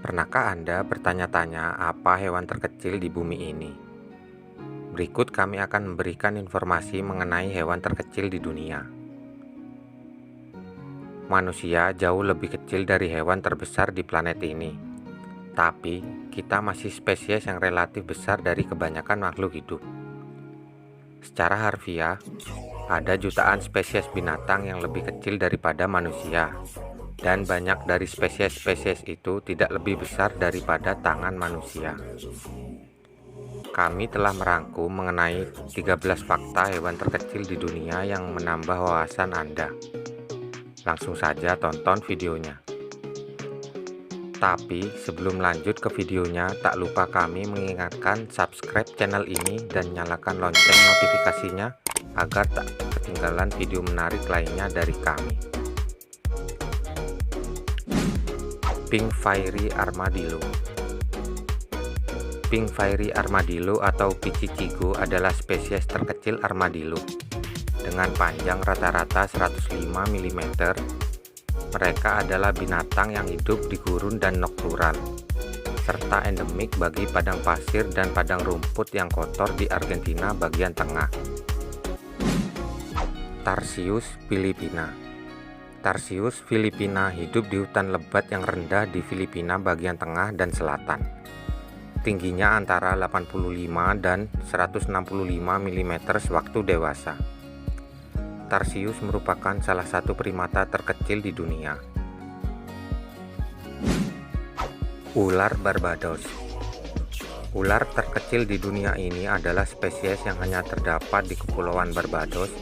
Pernahkah Anda bertanya-tanya apa hewan terkecil di bumi ini? Berikut kami akan memberikan informasi mengenai hewan terkecil di dunia. Manusia jauh lebih kecil dari hewan terbesar di planet ini. Tapi, kita masih spesies yang relatif besar dari kebanyakan makhluk hidup. Secara harfiah, ada jutaan spesies binatang yang lebih kecil daripada manusia. Dan banyak dari spesies-spesies itu tidak lebih besar daripada tangan manusia. Kami telah merangkum mengenai 13 fakta hewan terkecil di dunia yang menambah wawasan Anda. Langsung saja tonton videonya. Tapi sebelum lanjut ke videonya, tak lupa kami mengingatkan subscribe channel ini dan nyalakan lonceng notifikasinya agar tak ketinggalan video menarik lainnya dari kami. Pink Fairy Armadillo. Pink Fairy Armadillo atau Picicigo adalah spesies terkecil armadillo. Dengan panjang rata-rata 105 mm, mereka adalah binatang yang hidup di gurun dan noktural, serta endemik bagi padang pasir dan padang rumput yang kotor di Argentina bagian tengah. Tarsius filipina. Tarsius filipina hidup di hutan lebat yang rendah di Filipina bagian tengah dan selatan. Tingginya antara 85 dan 165 mm sewaktu dewasa. Tarsius merupakan salah satu primata terkecil di dunia. Ular Barbados. Ular terkecil di dunia ini adalah spesies yang hanya terdapat di Kepulauan Barbados,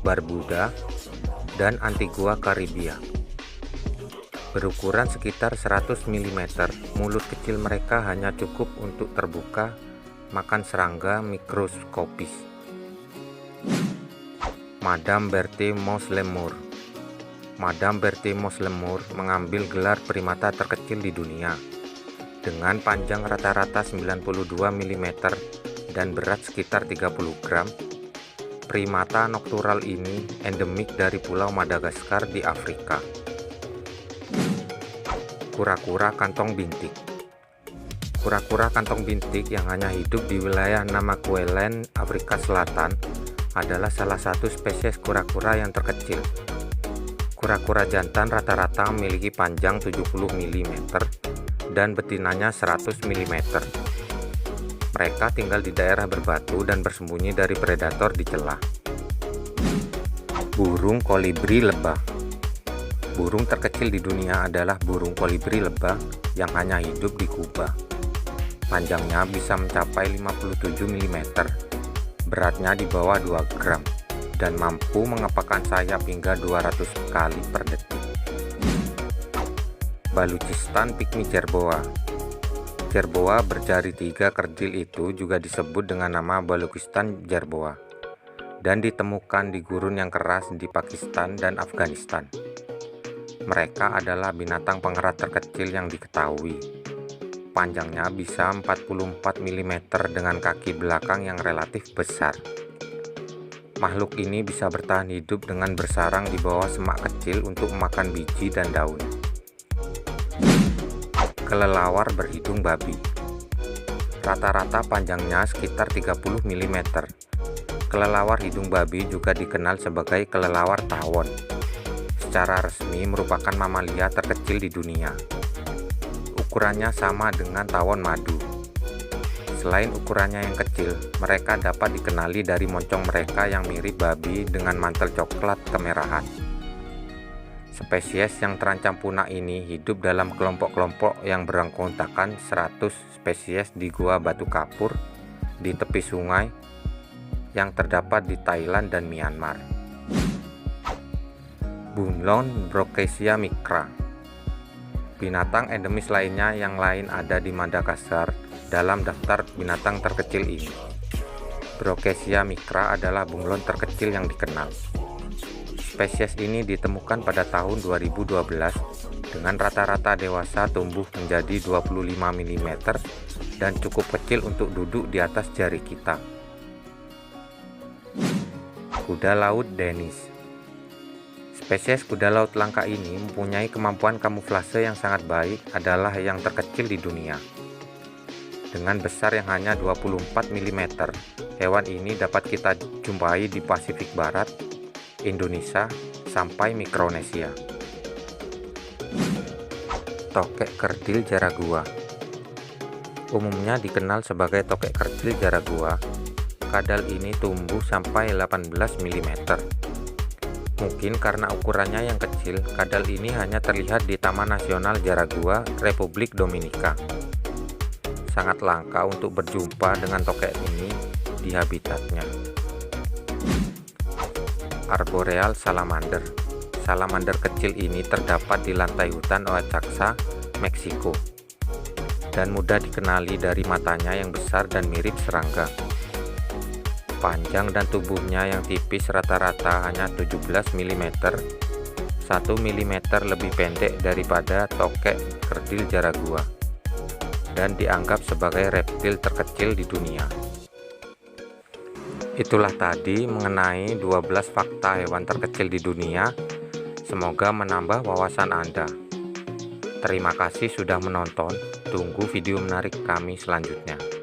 Barbuda, dan Antigua Karibia. Berukuran sekitar 100 mm, mulut kecil mereka hanya cukup untuk terbuka makan serangga mikroskopis. Madame Berthe Mouse Lemur. Madame Berthe Mouse Lemur mengambil gelar primata terkecil di dunia. Dengan panjang rata-rata 92 mm dan berat sekitar 30 gram, primata noktural ini endemik dari Pulau Madagaskar di Afrika. Kura-kura kantong bintik. Kura-kura kantong bintik yang hanya hidup di wilayah Namaqualand, Afrika Selatan adalah salah satu spesies kura-kura yang terkecil. Kura-kura jantan rata-rata memiliki panjang 70 mm dan betinanya 100 mm. Mereka tinggal di daerah berbatu dan bersembunyi dari predator di celah. Burung kolibri lebah. Burung terkecil di dunia adalah burung kolibri lebah yang hanya hidup di Kuba. Panjangnya bisa mencapai 57 mm, beratnya di bawah 2 gram, dan mampu mengepakkan sayap hingga 200 kali per detik. Baluchistan Pygmy Jerboa. Jerboa berjari 3 kerdil itu juga disebut dengan nama Baluchistan jerboa dan ditemukan di gurun yang keras di Pakistan dan Afghanistan. Mereka adalah binatang pengerat terkecil yang diketahui. Panjangnya bisa 44 mm dengan kaki belakang yang relatif besar. Makhluk ini bisa bertahan hidup dengan bersarang di bawah semak kecil untuk memakan biji dan daun. Kelelawar berhidung babi. Rata-rata panjangnya sekitar 30 mm. Kelelawar hidung babi juga dikenal sebagai kelelawar tawon. Secara resmi merupakan mamalia terkecil di dunia. Ukurannya sama dengan tawon madu. Selain ukurannya yang kecil, mereka dapat dikenali dari moncong mereka yang mirip babi dengan mantel coklat kemerahan. Spesies yang terancam punah ini hidup dalam kelompok-kelompok yang beranggotakan 100 spesies di Gua Batu Kapur di tepi sungai yang terdapat di Thailand dan Myanmar. Bunglon Brookesia micra. Binatang endemis lainnya yang lain ada di Madagaskar dalam daftar binatang terkecil ini. Brookesia micra adalah bunglon terkecil yang dikenal. Spesies ini ditemukan pada tahun 2012 dengan rata-rata dewasa tumbuh menjadi 25 mm dan cukup kecil untuk duduk di atas jari kita. Kuda laut Denis. Spesies kuda laut langka ini mempunyai kemampuan kamuflase yang sangat baik, adalah yang terkecil di dunia. Dengan besar yang hanya 24 mm, hewan ini dapat kita jumpai di Pasifik Barat, Indonesia, sampai Mikronesia. Tokek kerdil jaragua. Umumnya dikenal sebagai tokek kerdil jaragua, kadal ini tumbuh sampai 18 mm. Mungkin karena ukurannya yang kecil, kadal ini hanya terlihat di Taman Nasional Jaragua, Republik Dominika. Sangat langka untuk berjumpa dengan tokek ini di habitatnya. Arboreal salamander. Salamander kecil ini terdapat di lantai hutan Oaxaca, Meksiko, dan mudah dikenali dari matanya yang besar dan mirip serangga. Panjang dan tubuhnya yang tipis rata-rata hanya 17 mm, 1 mm lebih pendek daripada tokek kerdil jaragua, dan dianggap sebagai reptil terkecil di dunia. Itulah tadi mengenai 12 fakta hewan terkecil di dunia. Semoga menambah wawasan Anda. Terima kasih sudah menonton. Tunggu video menarik kami selanjutnya.